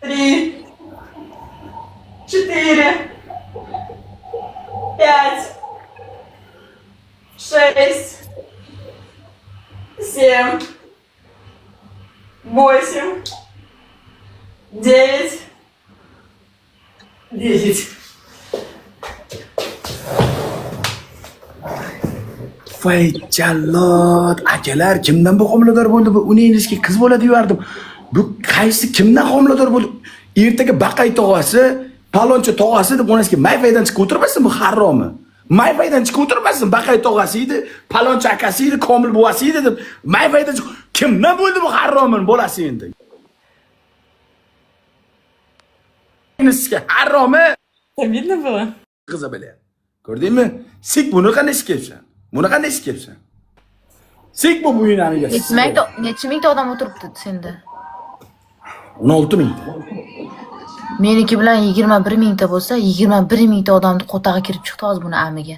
три, четыре, пять, шесть, семь, восемь, девять, 10. Voy jallod, akalar, kimdan bu homilador bo'ldi? Bu uni endiski qiz bo'ladi deyordim. Bu qaysi kimdan homilador bo'ldi? Ertaga baqay tog'asi, palonchi tog'asi deb onasiga mayfaydan chiqib o'tirmasin bu harromi? Mayfaydan chiqib o'tirmasin, baqay tog'asi edi, palonchi akasi edi, komil buvasi edi deb mayfaydan kimdan bo'ldi bu harromin bolasi endi? Endiski harromi? Обидно было? Qiza bilan. Ko'rdingmi? Sik buni qanday sikibsan? Buni qanday sikibsan? Sik bu uyinaniga. Necha mingta odam o'tiribdi senda? 16 mingta. Meniki bilan 21 mingta bo'lsa, 21 mingta odamni qo'tag'i kirib chiqdi hozir buni amiga.